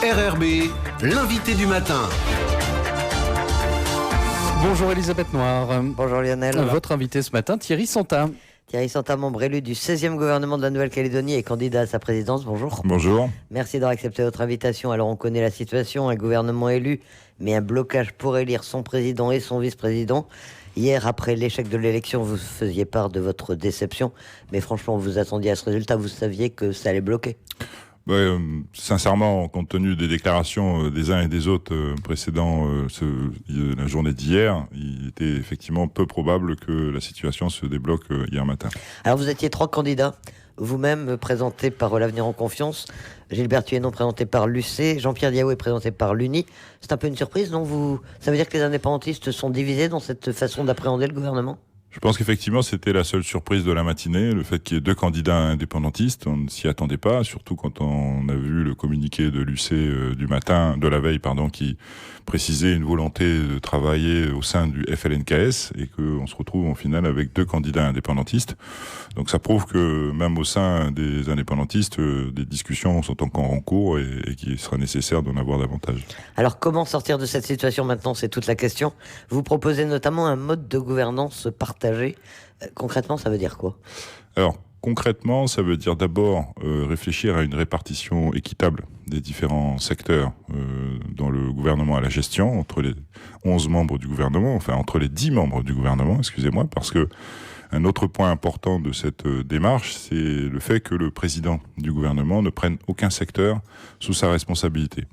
RRB, l'invité du matin. Bonjour Elisabeth Noir. Bonjour Lionel. Votre invité ce matin, Thierry Santa. Thierry Santa, membre élu du 16e gouvernement de la Nouvelle-Calédonie et candidat à sa présidence. Bonjour. Bonjour. Merci d'avoir accepté votre invitation. Alors on connaît la situation, un gouvernement élu, mais un blocage pour élire son président et son vice-président. Hier, après l'échec de l'élection, vous faisiez part de votre déception, mais franchement, vous attendiez à ce résultat, vous saviez que ça allait bloquer. Sincèrement, compte tenu des déclarations des uns et des autres précédant la journée d'hier, il était effectivement peu probable que la situation se débloque hier matin. Alors vous étiez 3 candidats, vous-même présenté par l'Avenir en Confiance, Gilbert Thuénon présenté par l'UC, Jean-Pierre Diaoué présenté par l'UNI. C'est un peu une surprise, non? Ça veut dire que les indépendantistes sont divisés dans cette façon d'appréhender le gouvernement? Je pense qu'effectivement, c'était la seule surprise de la matinée, le fait qu'il y ait 2 candidats indépendantistes. On ne s'y attendait pas, surtout quand on a vu le communiqué de l'UC de la veille, qui précisait une volonté de travailler au sein du FLNKS et qu'on se retrouve en finale avec 2 candidats indépendantistes. Donc ça prouve que même au sein des indépendantistes, des discussions sont encore en cours et qu'il sera nécessaire d'en avoir davantage. Alors comment sortir de cette situation maintenant? C'est toute la question. Vous proposez notamment un mode de gouvernance partagé. Concrètement, ça veut dire quoi? Alors, concrètement, ça veut dire d'abord réfléchir à une répartition équitable des différents secteurs dans le gouvernement à la gestion, entre les 11 membres du gouvernement, entre les 10 membres du gouvernement, excusez-moi, parce que un autre point important de cette démarche, c'est le fait que le président du gouvernement ne prenne aucun secteur sous sa responsabilité.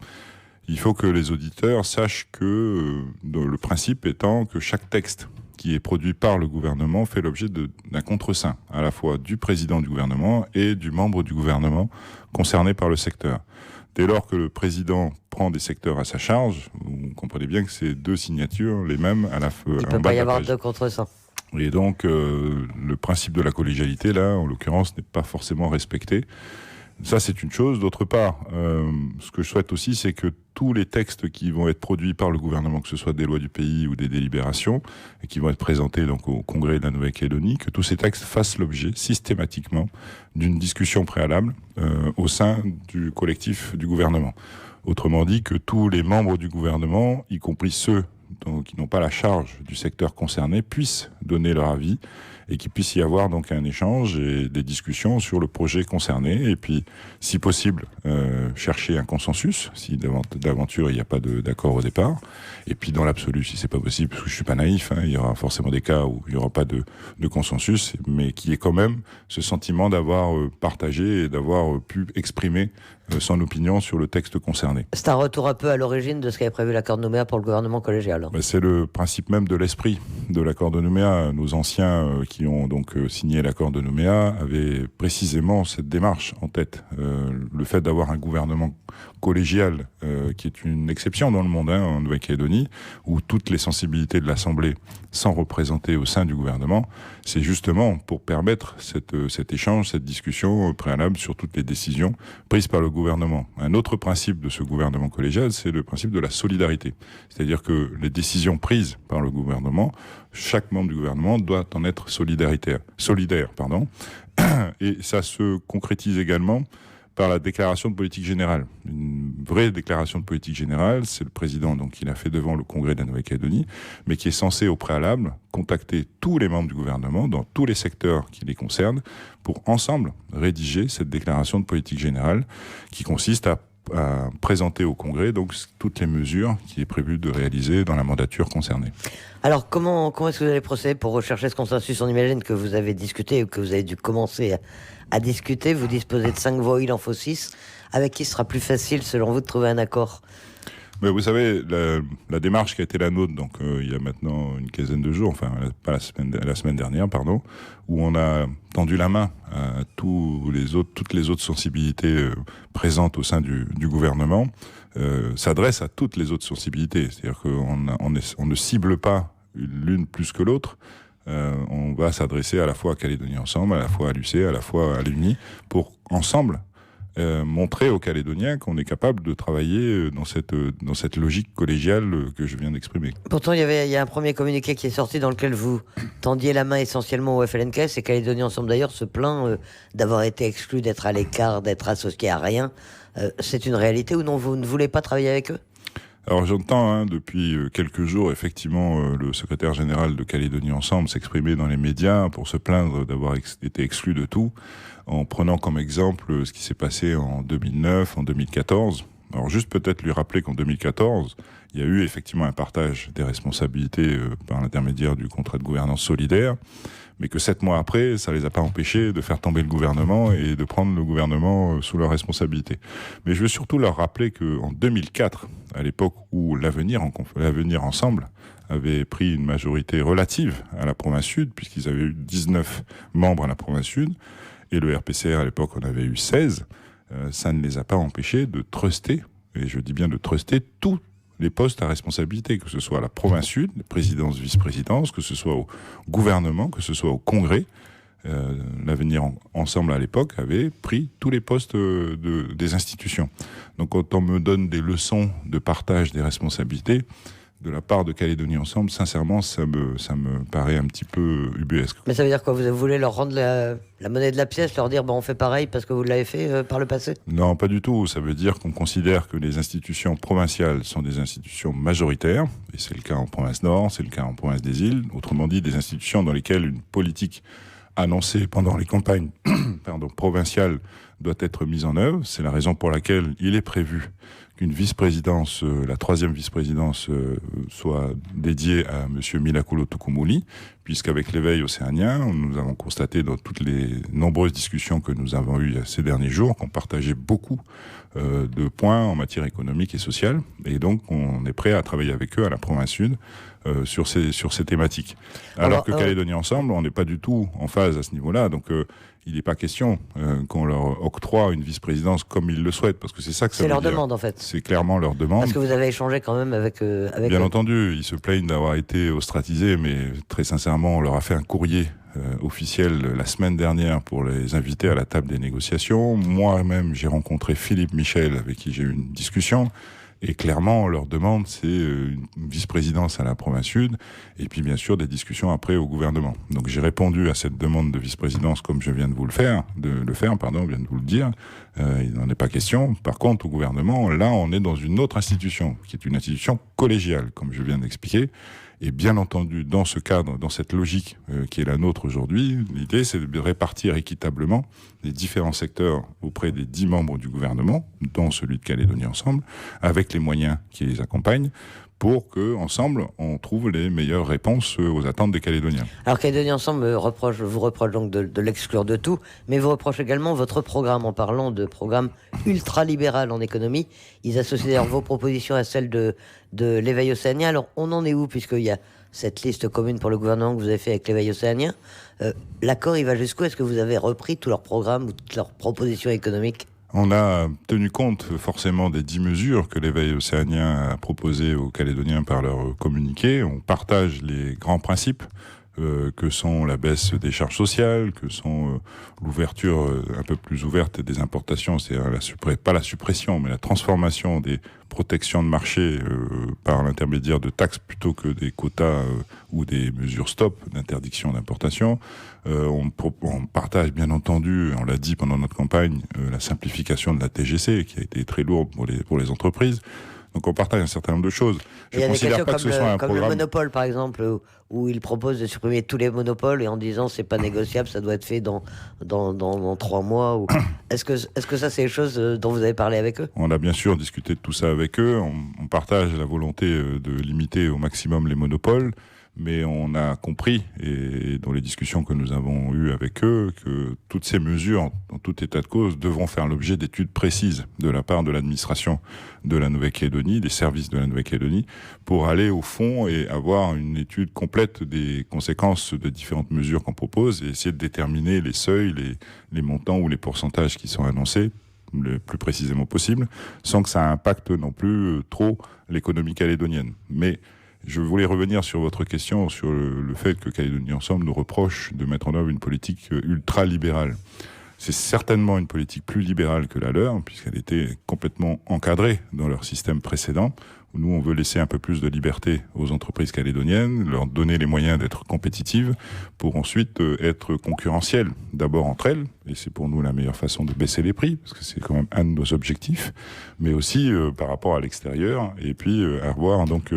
Il faut que les auditeurs sachent que le principe étant que chaque texte qui est produit par le gouvernement fait l'objet d'un contre-seing, à la fois du président du gouvernement et du membre du gouvernement concerné par le secteur. Dès lors que le président prend des secteurs à sa charge, vous comprenez bien que c'est 2 signatures, les mêmes à la fin. Il ne peut pas y avoir 2 contre-seing. Et donc, le principe de la collégialité, là, en l'occurrence, n'est pas forcément respecté. Ça, c'est une chose. D'autre part, ce que je souhaite aussi, c'est que tous les textes qui vont être produits par le gouvernement, que ce soit des lois du pays ou des délibérations, et qui vont être présentés donc au Congrès de la Nouvelle-Calédonie, que tous ces textes fassent l'objet systématiquement d'une discussion préalable au sein du collectif du gouvernement. Autrement dit, que tous les membres du gouvernement, y compris ceux qui n'ont pas la charge du secteur concerné, puissent donner leur avis et qu'il puisse y avoir donc un échange et des discussions sur le projet concerné et puis, si possible, chercher un consensus, si d'aventure il n'y a pas d'accord au départ. Et puis, dans l'absolu, si c'est pas possible, parce que je suis pas naïf, il y aura forcément des cas où il n'y aura pas de consensus, mais qui est quand même ce sentiment d'avoir partagé et d'avoir pu exprimer son opinion sur le texte concerné. C'est un retour un peu à l'origine de ce qu'avait prévu l'accord de Nouméa pour le gouvernement collégial. C'est le principe même de l'esprit de l'accord de Nouméa. Nos anciens qui ont donc signé l'accord de Nouméa avaient précisément cette démarche en tête. Le fait d'avoir un gouvernement collégial, qui est une exception dans le monde, en Nouvelle-Calédonie, où toutes les sensibilités de l'Assemblée sont représentées au sein du gouvernement, c'est justement pour permettre cet échange, cette discussion préalable sur toutes les décisions prises par le gouvernement. Un autre principe de ce gouvernement collégial, c'est le principe de la solidarité. C'est-à-dire que les décisions prises par le gouvernement, chaque membre du gouvernement doit en être solidaire. Et ça se concrétise également par la déclaration de politique générale. Une vraie déclaration de politique générale, c'est le président donc qui l'a fait devant le Congrès de la Nouvelle-Calédonie, mais qui est censé au préalable contacter tous les membres du gouvernement dans tous les secteurs qui les concernent pour ensemble rédiger cette déclaration de politique générale qui consiste à présenter au Congrès donc toutes les mesures qui est prévu de réaliser dans la mandature concernée. Alors comment est-ce que vous allez procéder pour rechercher ce consensus? On imagine que vous avez discuté ou que vous avez dû commencer à discuter. Vous disposez de 5 voix, il en faut 6. Avec qui sera plus facile selon vous de trouver un accord? Mais vous savez, la démarche qui a été la nôtre, donc il y a maintenant une quinzaine de jours, pas la semaine dernière, où on a tendu la main à toutes les autres sensibilités présentes au sein du gouvernement, s'adresse à toutes les autres sensibilités. C'est-à-dire qu'on ne cible pas l'une plus que l'autre. On va s'adresser à la fois à Calédonie Ensemble, à la fois à l'UC, à la fois à l'UNI, pour ensemble montrer aux Calédoniens qu'on est capable de travailler dans cette logique collégiale que je viens d'exprimer. Pourtant, il y a un premier communiqué qui est sorti dans lequel vous tendiez la main essentiellement au FLNKS, et Calédonie Ensemble d'ailleurs se plaint d'avoir été exclu, d'être à l'écart, d'être associé à rien. C'est une réalité ou non? Vous ne voulez pas travailler avec eux? Alors j'entends depuis quelques jours effectivement le secrétaire général de Calédonie Ensemble s'exprimer dans les médias pour se plaindre d'avoir été exclu de tout, en prenant comme exemple ce qui s'est passé en 2009, en 2014. Alors juste peut-être lui rappeler qu'en 2014, il y a eu effectivement un partage des responsabilités par l'intermédiaire du contrat de gouvernance solidaire, mais que 7 mois après, ça les a pas empêchés de faire tomber le gouvernement et de prendre le gouvernement sous leur responsabilité. Mais je veux surtout leur rappeler qu'en 2004, à l'époque où l'Avenir Ensemble avait pris une majorité relative à la province sud, puisqu'ils avaient eu 19 membres à la province sud, et le RPCR à l'époque en avait eu 16, ça ne les a pas empêchés de truster, et je dis bien de truster tous les postes à responsabilité, que ce soit à la province sud, présidence, vice-présidence, que ce soit au gouvernement, que ce soit au Congrès. L'Avenir Ensemble à l'époque avait pris tous les postes des institutions. Donc quand on me donne des leçons de partage des responsabilités, de la part de Calédonie Ensemble, sincèrement, ça me paraît un petit peu ubuesque. Mais ça veut dire quoi? Vous voulez leur rendre la monnaie de la pièce, leur dire on fait pareil parce que vous l'avez fait par le passé? Non, pas du tout. Ça veut dire qu'on considère que les institutions provinciales sont des institutions majoritaires, et c'est le cas en province Nord, c'est le cas en province des Îles. Autrement dit, des institutions dans lesquelles une politique annoncée pendant les campagnes provinciales doit être mise en œuvre. C'est la raison pour laquelle il est prévu qu'une vice-présidence, la 3e vice-présidence, soit dédiée à M. Milakolo Tukumuli, puisqu'avec l'éveil océanien, nous avons constaté dans toutes les nombreuses discussions que nous avons eues ces derniers jours qu'on partageait beaucoup de points en matière économique et sociale, et donc on est prêt à travailler avec eux à la province sud sur ces thématiques. Alors que Calédonie Ensemble, on n'est pas du tout en phase à ce niveau-là, donc il n'est pas question qu'on leur octroie une vice-présidence comme ils le souhaitent, parce que c'est ça que ça veut dire. C'est leur demande, en fait. C'est clairement leur demande. Parce que vous avez échangé quand même avec Bien entendu, ils se plaignent d'avoir été ostracisés, mais très sincèrement, on leur a fait un courrier officiel la semaine dernière pour les inviter à la table des négociations. Moi-même, j'ai rencontré Philippe Michel, avec qui j'ai eu une discussion. Et clairement, leur demande, c'est une vice-présidence à la province sud, et puis bien sûr des discussions après au gouvernement. Donc j'ai répondu à cette demande de vice-présidence comme je viens de vous le faire, je viens de vous le dire. Il n'en est pas question. Par contre, au gouvernement, là, on est dans une autre institution, qui est une institution collégiale, comme je viens d'expliquer. Et bien entendu, dans ce cadre, dans cette logique qui est la nôtre aujourd'hui, l'idée c'est de répartir équitablement les différents secteurs auprès des 10 membres du gouvernement, dont celui de Calédonie Ensemble, avec les moyens qui les accompagnent, pour que ensemble on trouve les meilleures réponses aux attentes des Calédoniens. Alors Calédonie Ensemble vous reproche donc de l'exclure de tout, mais vous reproche également votre programme, en parlant de programme ultra-libéral en économie. Ils associent d'ailleurs vos propositions à celles de l'éveil océanien. Alors on en est où, puisqu'il y a cette liste commune pour le gouvernement que vous avez fait avec l'éveil océanien? L'accord, il va jusqu'où? Est-ce que vous avez repris tout leur programme ou toutes leurs propositions économiques? On a tenu compte forcément des 10 mesures que l'éveil océanien a proposées aux Calédoniens par leur communiqué. On partage les grands principes que sont la baisse des charges sociales, que sont l'ouverture un peu plus ouverte des importations, c'est-à-dire pas la suppression, mais la transformation des protections de marché par l'intermédiaire de taxes plutôt que des quotas ou des mesures stop d'interdiction d'importation. On partage bien entendu, on l'a dit pendant notre campagne, la simplification de la TGC qui a été très lourde pour les entreprises. Donc on partage un certain nombre de choses. Je ne considère pas que ce soit un programme... le monopole, par exemple, où il propose de supprimer tous les monopoles et en disant c'est pas négociable, ça doit être fait dans 3 mois. Est-ce que ça, c'est les choses dont vous avez parlé avec eux? On a bien sûr discuté de tout ça avec eux. On partage la volonté de limiter au maximum les monopoles. Mais on a compris, et dans les discussions que nous avons eues avec eux, que toutes ces mesures, dans tout état de cause, devront faire l'objet d'études précises de la part de l'administration de la Nouvelle-Calédonie, des services de la Nouvelle-Calédonie, pour aller au fond et avoir une étude complète des conséquences de différentes mesures qu'on propose et essayer de déterminer les seuils, les montants ou les pourcentages qui sont annoncés le plus précisément possible, sans que ça impacte non plus trop l'économie calédonienne. Mais je voulais revenir sur votre question, sur le fait que Calédonie Ensemble nous reproche de mettre en œuvre une politique ultra-libérale. C'est certainement une politique plus libérale que la leur, puisqu'elle était complètement encadrée dans leur système précédent. Nous, on veut laisser un peu plus de liberté aux entreprises calédoniennes, leur donner les moyens d'être compétitives pour ensuite être concurrentielles, d'abord entre elles, et c'est pour nous la meilleure façon de baisser les prix, parce que c'est quand même un de nos objectifs, mais aussi par rapport à l'extérieur, et puis avoir donc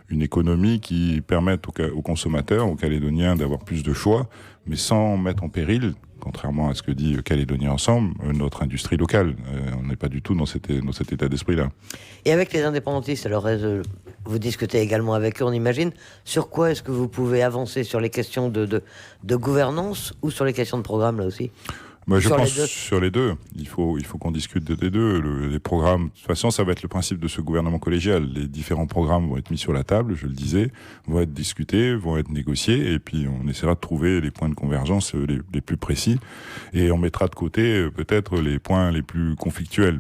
une économie qui permette aux consommateurs, aux Calédoniens d'avoir plus de choix, mais sans mettre en péril, contrairement à ce que dit Calédonie Ensemble, notre industrie locale. On n'est pas du tout dans cet état d'esprit-là. Et avec les indépendantistes, alors vous discutez également avec eux, on imagine. Sur quoi est-ce que vous pouvez avancer? Sur les questions de gouvernance ou sur les questions de programme, là aussi? Je pense sur les deux. Il faut qu'on discute des deux. Les programmes, de toute façon, ça va être le principe de ce gouvernement collégial. Les différents programmes vont être mis sur la table, je le disais, vont être discutés, vont être négociés, et puis on essaiera de trouver les points de convergence les plus précis, et on mettra de côté peut-être les points les plus conflictuels,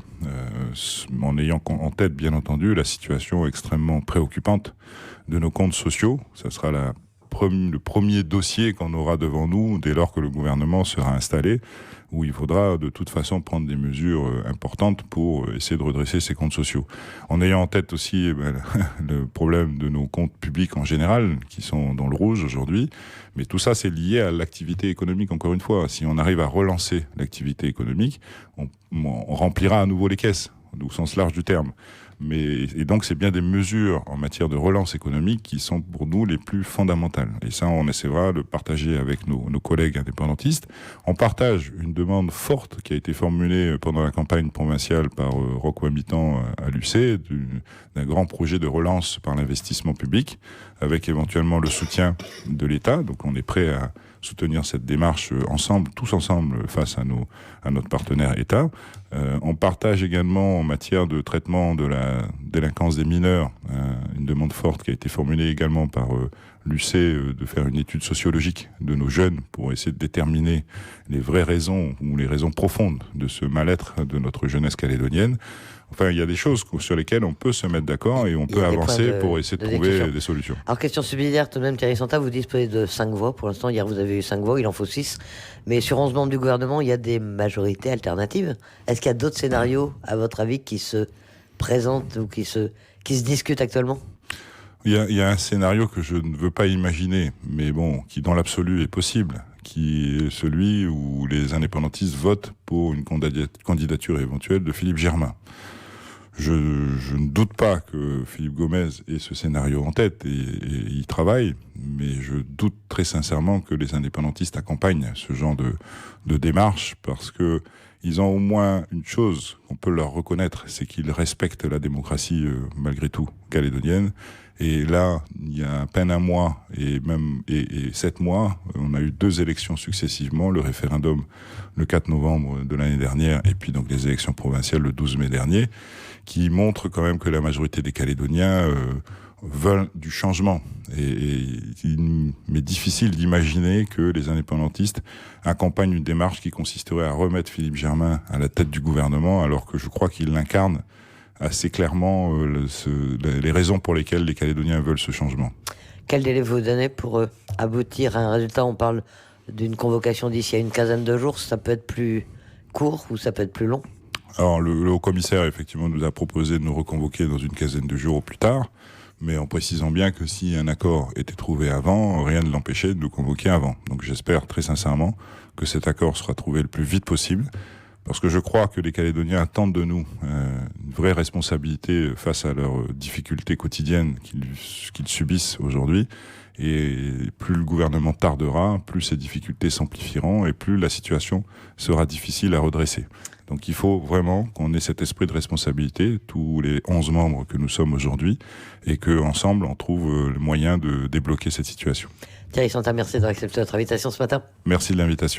en ayant en tête, bien entendu, la situation extrêmement préoccupante de nos comptes sociaux. Ça sera le premier dossier qu'on aura devant nous dès lors que le gouvernement sera installé, où il faudra de toute façon prendre des mesures importantes pour essayer de redresser ces comptes sociaux. En ayant en tête aussi le problème de nos comptes publics en général, qui sont dans le rouge aujourd'hui, mais tout ça c'est lié à l'activité économique, encore une fois. Si on arrive à relancer l'activité économique, on remplira à nouveau les caisses, au sens large du terme. Et donc c'est bien des mesures en matière de relance économique qui sont pour nous les plus fondamentales. Et ça, on essaiera de partager avec nos collègues indépendantistes. On partage une demande forte qui a été formulée pendant la campagne provinciale par Rocco Habitant à l'UC, d'un grand projet de relance par l'investissement public, avec éventuellement le soutien de l'État. Donc on est prêt à soutenir cette démarche ensemble, tous ensemble, face à notre partenaire État. On partage également en matière de traitement de la délinquance des mineurs une demande forte qui a été formulée également par l'UC de faire une étude sociologique de nos jeunes pour essayer de déterminer les vraies raisons ou les raisons profondes de ce mal-être de notre jeunesse calédonienne. Enfin, il y a des choses sur lesquelles on peut se mettre d'accord et on peut avancer pour essayer de trouver des solutions. Alors, question subsidiaire, tout de même, Thierry Santa, vous disposez de 5 voix. Pour l'instant, hier, vous avez eu 5 voix, il en faut 6. Mais sur 11 membres du gouvernement, il y a des majorités alternatives. Est-ce qu'il y a d'autres scénarios, à votre avis, qui se présentent ou qui se discutent actuellement ? Il y a un scénario que je ne veux pas imaginer, mais bon, qui dans l'absolu est possible, qui est celui où les indépendantistes votent pour une candidature éventuelle de Philippe Germain. Je ne doute pas que Philippe Gomez ait ce scénario en tête et y travaille, mais je doute très sincèrement que les indépendantistes accompagnent ce genre de démarche, parce que ils ont au moins une chose qu'on peut leur reconnaître, c'est qu'ils respectent la démocratie malgré tout calédonienne. Et là, il y a à peine un mois et 7 mois, on a eu 2 élections successivement, le référendum le 4 novembre de l'année dernière et puis donc les élections provinciales le 12 mai dernier, qui montrent quand même que la majorité des Calédoniens veulent du changement. Et il m'est difficile d'imaginer que les indépendantistes accompagnent une démarche qui consisterait à remettre Philippe Germain à la tête du gouvernement, alors que je crois qu'il l'incarne assez clairement les raisons pour lesquelles les Calédoniens veulent ce changement. Quel délai vous donnez pour aboutir à un résultat? On parle d'une convocation d'ici à une quinzaine de jours. Ça peut être plus court ou ça peut être plus long? Alors le haut-commissaire effectivement nous a proposé de nous reconvoquer dans une quinzaine de jours au plus tard, mais en précisant bien que si un accord était trouvé avant, rien ne l'empêchait de nous convoquer avant. Donc j'espère très sincèrement que cet accord sera trouvé le plus vite possible, parce que je crois que les Calédoniens attendent de nous une vraie responsabilité face à leurs difficultés quotidiennes qu'ils subissent aujourd'hui. Et plus le gouvernement tardera, plus ces difficultés s'amplifieront et plus la situation sera difficile à redresser. Donc il faut vraiment qu'on ait cet esprit de responsabilité, tous les 11 membres que nous sommes aujourd'hui, et qu'ensemble on trouve le moyen de débloquer cette situation. Thierry Santa, merci d'avoir accepté notre invitation ce matin. Merci de l'invitation.